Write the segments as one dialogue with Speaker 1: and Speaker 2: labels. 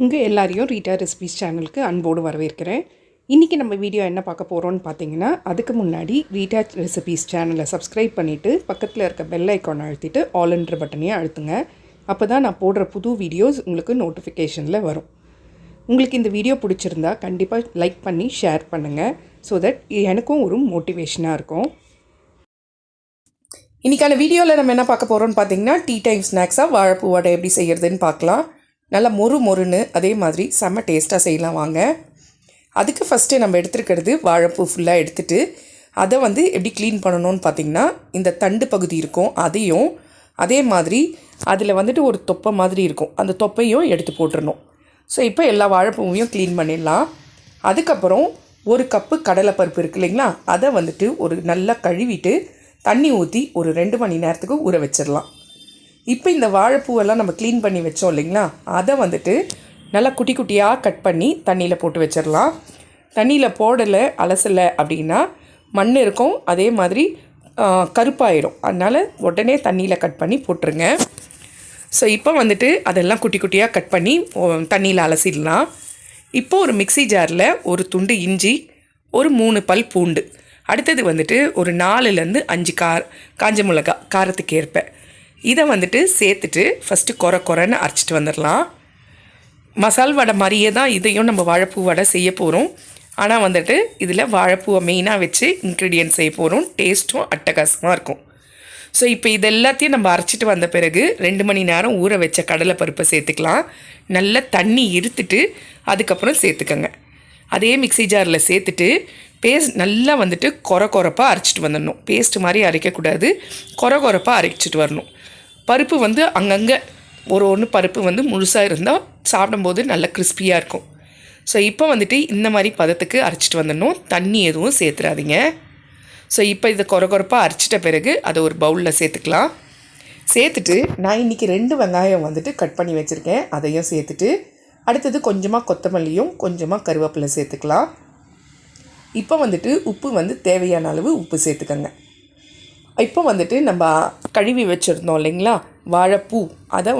Speaker 1: உங்கள் எல்லாரையும் Rita recipes சேனலுக்கு அன்போடு வரவேற்கிறேன். இன்றைக்கி நம்ம வீடியோ என்ன பார்க்க போகிறோன்னு பார்த்தீங்கன்னா, அதுக்கு முன்னாடி ரீட்டா ரெசிபீஸ் சேனலை சப்ஸ்கிரைப் பண்ணிவிட்டு பக்கத்தில் இருக்க பெல் ஐக்கான் அழுத்திட்டு ஆல்ன்ற பட்டனையும் அழுத்துங்க. அப்போ தான் நான் போடுற புது வீடியோஸ் உங்களுக்கு நோட்டிஃபிகேஷனில் வரும். உங்களுக்கு இந்த வீடியோ பிடிச்சிருந்தா கண்டிப்பாக லைக் பண்ணி ஷேர் பண்ணுங்கள். ஸோ தட் எனக்கும் ஒரு மோட்டிவேஷனாக இருக்கும். இன்றைக்கான வீடியோவில் நம்ம என்ன பார்க்க போகிறோன்னு பார்த்தீங்கன்னா, டீ டைம் ஸ்நாக்ஸாக வாழைப்பூ வடை எப்படி செய்கிறதுன்னு பார்க்கலாம். நல்லா மொறுன்னு அதே மாதிரி செம்ம டேஸ்ட்டாக செய்யலாம் வாங்க. அதுக்கு ஃபஸ்ட்டு நம்ம எடுத்துருக்கிறது வாழைப்பூ ஃபுல்லாக எடுத்துகிட்டு அதை எப்படி க்ளீன் பண்ணணும்னு பார்த்திங்கன்னா, இந்த தண்டு பகுதி இருக்கும் அதையும், அதே மாதிரி அதில் ஒரு தொப்பை மாதிரி இருக்கும் அந்த தொப்பையும் எடுத்து போட்டுடணும். ஸோ இப்போ எல்லா வாழைப்பூவையும் க்ளீன் பண்ணிடலாம். அதுக்கப்புறம் ஒரு கப்பு கடலைப்பருப்பு இருக்குது இல்லைங்களா, அதை ஒரு நல்லா கழுவிட்டு தண்ணி ஊற்றி ஒரு 2 மணி நேரத்துக்கு ஊற வச்சிடலாம். இப்போ இந்த வாழைப்பூவெல்லாம் நம்ம க்ளீன் பண்ணி வச்சோம் இல்லைங்களா, அதை நல்லா குட்டி குட்டியாக கட் பண்ணி தண்ணியில் போட்டு வச்சிடலாம். தண்ணியில் போடலை அலசலை அப்படின்னா மண் இருக்கும், அதே மாதிரி கருப்பாயிடும். அதனால் உடனே தண்ணியில் கட் பண்ணி போட்டுருங்க. ஸோ இப்போ அதெல்லாம் குட்டி குட்டியாக கட் பண்ணி தண்ணியில் அலசிடலாம். இப்போது ஒரு மிக்ஸி ஜாரில் ஒரு துண்டு இஞ்சி, ஒரு 3 பல் பூண்டு, அடுத்தது ஒரு 4லேருந்து 5 காஞ்ச மிளகா காரத்துக்கு ஏற்ப இதை சேர்த்துட்டு ஃபஸ்ட்டு கொரன்னு அரைச்சிட்டு வந்துடலாம். மசால் வடை மாதிரியே தான் இதையும் நம்ம வாழைப்பூ வடை செய்ய போகிறோம். ஆனால் இதில் வாழைப்பூவை மெயினாக வச்சு இன்க்ரீடியன்ட் செய்ய போகிறோம். டேஸ்ட்டும் அட்டகாசமாக இருக்கும். ஸோ இப்போ இது எல்லாத்தையும் நம்ம அரைச்சிட்டு வந்த பிறகு 2 மணி நேரம் ஊற வச்ச கடலைப்பருப்பை சேர்த்துக்கலாம். நல்லா தண்ணி இருத்துட்டு அதுக்கப்புறம் சேர்த்துக்கங்க. அதே மிக்ஸி ஜாரில் சேர்த்துட்டு பேஸ்ட் நல்லா கொரப்பாக அரைச்சிட்டு வந்துடணும். பேஸ்ட்டு மாதிரி அரைக்கக்கூடாது, கொரப்பாக அரைச்சிட்டு வரணும். பருப்பு அங்கங்கே ஒன்று பருப்பு முழுசாக இருந்தால் சாப்பிடும்போது நல்லா கிறிஸ்பியாக இருக்கும். ஸோ இப்போ இந்த மாதிரி பதத்துக்கு அரைச்சிட்டு வந்துடணும். தண்ணி எதுவும் சேர்த்துறாதீங்க. ஸோ இப்போ இதை கொரப்பாக அரைச்சிட்ட பிறகு அதை ஒரு பவுலில் சேர்த்துக்கலாம். சேர்த்துட்டு நான் இன்றைக்கி 2 வெங்காயம் கட் பண்ணி வச்சுருக்கேன், அதையும் சேர்த்துட்டு அடுத்தது கொஞ்சமாக கொத்தமல்லியும் கொஞ்சமாக கருவேப்பிலை சேர்த்துக்கலாம். இப்போ உப்பு தேவையான அளவு உப்பு சேர்த்துக்கங்க. இப்போ நம்ம கழுவி வச்சுருந்தோம் இல்லைங்களா வாழைப்பூ, அதை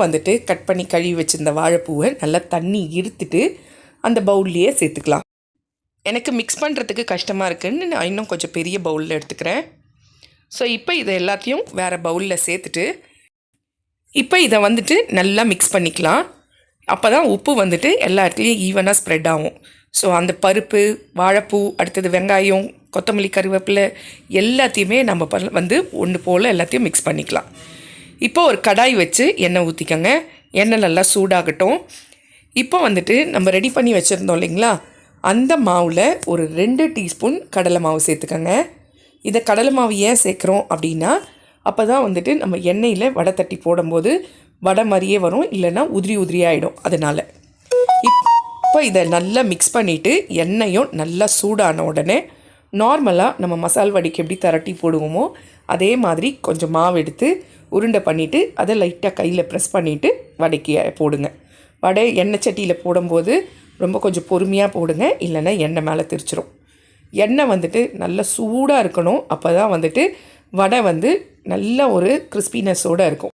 Speaker 1: கட் பண்ணி கழுவி வச்சுருந்த வாழைப்பூவை நல்லா தண்ணி இருத்துட்டு அந்த பவுல்லையே சேர்த்துக்கலாம். எனக்கு மிக்ஸ் பண்ணுறதுக்கு கஷ்டமாக இருக்குதுன்னு நான் இன்னும் கொஞ்சம் பெரிய பவுலில் எடுத்துக்கிறேன். ஸோ இப்போ இதை எல்லாத்தையும் வேறு பவுலில் சேர்த்துட்டு இப்போ இதை நல்லா மிக்ஸ் பண்ணிக்கலாம். அப்போ தான் உப்பு எல்லா இடத்துலையும் ஈவனாக ஸ்ப்ரெட் ஆகும். ஸோ அந்த பருப்பு, வாழைப்பூ, அடுத்தது வெங்காயம், கொத்தமல்லி, கருவேப்பிலை எல்லாத்தையுமே நம்ம ஒன்று போல் எல்லாத்தையும் மிக்ஸ் பண்ணிக்கலாம். இப்போ ஒரு கடாய் வச்சு எண்ணெய் ஊற்றிக்கங்க. எண்ணெய் நல்லா சூடாகட்டும். இப்போ நம்ம ரெடி பண்ணி வச்சுருந்தோம் இல்லைங்களா, அந்த மாவில் ஒரு 2 டீஸ்பூன் கடலை மாவு சேர்த்துக்கங்க. இதை கடலை மாவு ஏன் சேர்க்குறோம் அப்படின்னா, அப்போ தான் நம்ம எண்ணெயில் வடை தட்டி போடும்போது வடை மாதிரியே வரும், இல்லைன்னா உதிரி ஆகிடும். அதனால் இப்போ இதை நல்லா மிக்ஸ் பண்ணிவிட்டு எண்ணெயும் நல்லா சூடான உடனே நார்மலாக நம்ம மசால் வடைக்கு எப்படி திரட்டி போடுவோமோ அதே மாதிரி கொஞ்சம் மாவு எடுத்து உருண்டை பண்ணிவிட்டு அதை லைட்டாக கையில் ப்ரெஸ் பண்ணிவிட்டு வடைக்கு போடுங்க. வடை எண்ணெய் சட்டியில் போடும்போது ரொம்ப கொஞ்சம் பொறுமையாக போடுங்க, இல்லைன்னா எண்ணெய் மேலே தெரிச்சிரும். எண்ணெய் நல்லா சூடாக இருக்கணும். அப்போ தான் வடை நல்ல ஒரு கிறிஸ்பினஸோடு இருக்கும்.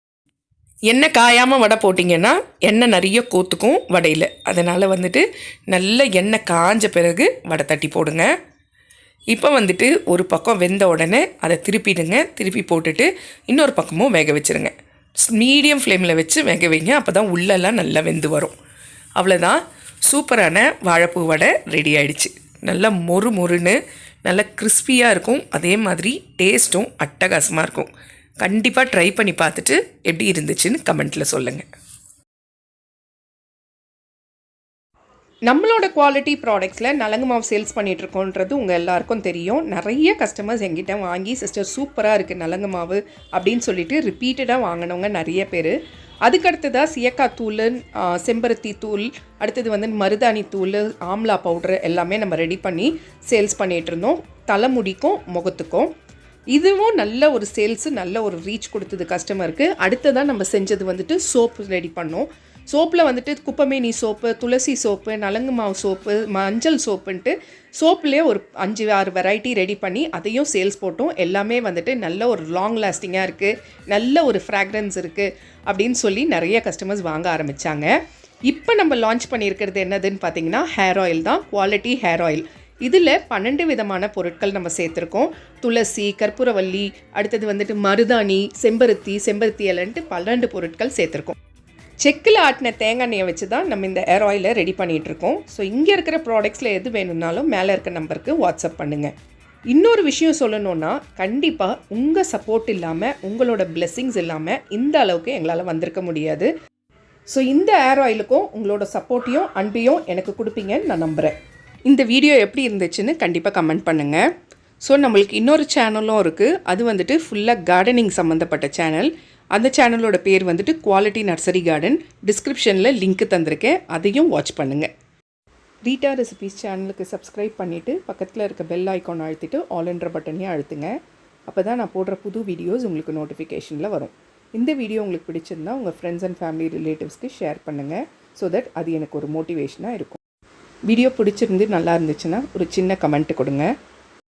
Speaker 1: எண்ணெய் காயாமல் வடை போட்டிங்கன்னா எண்ணெய் நிறைய கோத்துக்கும் வடையில். அதனால் நல்ல எண்ணெய் காஞ்ச பிறகு வடை தட்டி போடுங்க. இப்போ ஒரு பக்கம் வெந்த உடனே அதை திருப்பிடுங்க. திருப்பி போட்டுட்டு இன்னொரு பக்கமும் வேக வச்சுருங்க. மீடியம் ஃப்ளேமில் வச்சு வேக வைங்க. அப்போ தான் உள்ளெல்லாம் நல்லா வெந்து வரும். அவ்வளோதான், சூப்பரான வாழைப்பூ வடை ரெடி ஆகிடுச்சு. நல்லா மொறுன்னு நல்லா கிறிஸ்பியாக இருக்கும், அதே மாதிரி டேஸ்ட்டும் அட்டகாசமாக இருக்கும். கண்டிப்பாக ட்ரை பண்ணி பார்த்துட்டு எப்படி இருந்துச்சுன்னு கமெண்ட்டில் சொல்லுங்கள். நம்மளோட குவாலிட்டி ப்ராடக்ட்ஸில் நலங்கு மாவு சேல்ஸ் பண்ணிகிட்ருக்கோன்றது உங்கள் எல்லாருக்கும் தெரியும். நிறைய கஸ்டமர்ஸ் எங்கிட்ட வாங்கி சிஸ்டர் சூப்பராக இருக்குது நலங்கு மாவு அப்படின்னு சொல்லிட்டு ரிப்பீட்டடாக வாங்கினவங்க நிறைய பேர். அதுக்கடுத்ததாக சியக்காய் தூள், செம்பருத்தி தூள், அடுத்தது மருதாணி தூள், ஆம்லா பவுட்ரு எல்லாமே நம்ம ரெடி பண்ணி சேல்ஸ் பண்ணிகிட்ருந்தோம், தலைமுடிக்கும் முகத்துக்கும். இதுவும் நல்ல ஒரு சேல்ஸு, நல்ல ஒரு ரீச் கொடுத்தது கஸ்டமருக்கு. அடுத்ததாக நம்ம செஞ்சது சோப்பு ரெடி பண்ணோம். சோப்பில் குப்பமேனி சோப்பு, துளசி சோப்பு, நலங்கு மாவு சோப்பு, மஞ்சள் சோப்புன்ட்டு சோப்புலேயே ஒரு 5-6 வெரைட்டி ரெடி பண்ணி அதையும் சேல்ஸ் போட்டோம். எல்லாமே நல்ல ஒரு லாங் லாஸ்டிங்காக இருக்குது, நல்ல ஒரு ஃப்ராக்ரன்ஸ் இருக்குது அப்படின்னு சொல்லி நிறைய கஸ்டமர்ஸ் வாங்க ஆரம்பித்தாங்க. இப்போ நம்ம லான்ச் பண்ணியிருக்கிறது என்னதுன்னு பார்த்தீங்கன்னா ஹேர் ஆயில் தான், குவாலிட்டி ஹேர் ஆயில். இதில் 12 விதமான பொருட்கள் நம்ம சேர்த்துருக்கோம். துளசி, கற்பூரவல்லி, அடுத்தது வந்துட்டு மருதாணி, செம்பருத்தி இலைன்ட்டு 12 பொருட்கள் சேர்த்துருக்கோம். செக்கில் ஆட்டின தேங்காய் எண்ணெயை வச்சு தான் நம்ம இந்த ஹேர் ஆயிலை ரெடி பண்ணிகிட்ருக்கோம். ஸோ இங்கே இருக்கிற ப்ராடக்ட்ஸில் எது வேணும்னாலும் மேலே இருக்க நம்பருக்கு வாட்ஸ்அப் பண்ணுங்கள். இன்னொரு விஷயம் சொல்லணுன்னா, கண்டிப்பாக உங்கள் சப்போர்ட் இல்லாமல், உங்களோட பிளெஸ்ஸிங்ஸ் இல்லாமல் இந்த அளவுக்கு எங்களால் வந்திருக்க முடியாது. ஸோ இந்த ஹேர் ஆயிலுக்கும் உங்களோட சப்போர்ட்டையும் அன்பையும் எனக்கு கொடுப்பீங்கன்னு நான் நம்புகிறேன். இந்த வீடியோ எப்படி இருந்துச்சுன்னு கண்டிப்பாக கமெண்ட் பண்ணுங்கள். ஸோ நம்மளுக்கு இன்னொரு சேனலும் இருக்குது. அது வந்துட்டு ஃபுல்லாக கார்டனிங் சம்மந்தப்பட்ட சேனல். அந்த சேனலோட பேர் வந்துட்டு குவாலிட்டி நர்சரி கார்டன். டிஸ்கிரிப்ஷனில் லிங்க் தந்திருக்கேன், அதையும் வாட்ச் பண்ணுங்கள். ரீட்டா ரெசிபீஸ் சேனலுக்கு சப்ஸ்கிரைப் பண்ணிவிட்டு பக்கத்தில் இருக்க பெல் ஐக்கான் அழுத்திட்டு ஆல்ன்ற பட்டனையும் அழுத்துங்க. அப்போ தான் நான் போடுற புது வீடியோஸ் உங்களுக்கு நோட்டிஃபிகேஷனில் வரும். இந்த வீடியோ உங்களுக்கு பிடிச்சிருந்தா உங்கள் ஃப்ரெண்ட்ஸ் அண்ட் ஃபேமிலி ரிலேட்டிவ்ஸ்க்கு ஷேர் பண்ணுங்கள். ஸோ தட் அது எனக்கு ஒரு மோட்டிவேஷனாக இருக்கும். வீடியோ பிடிச்சிருந்து நல்லா இருந்துச்சுன்னா ஒரு சின்ன கமெண்ட் கொடுங்க.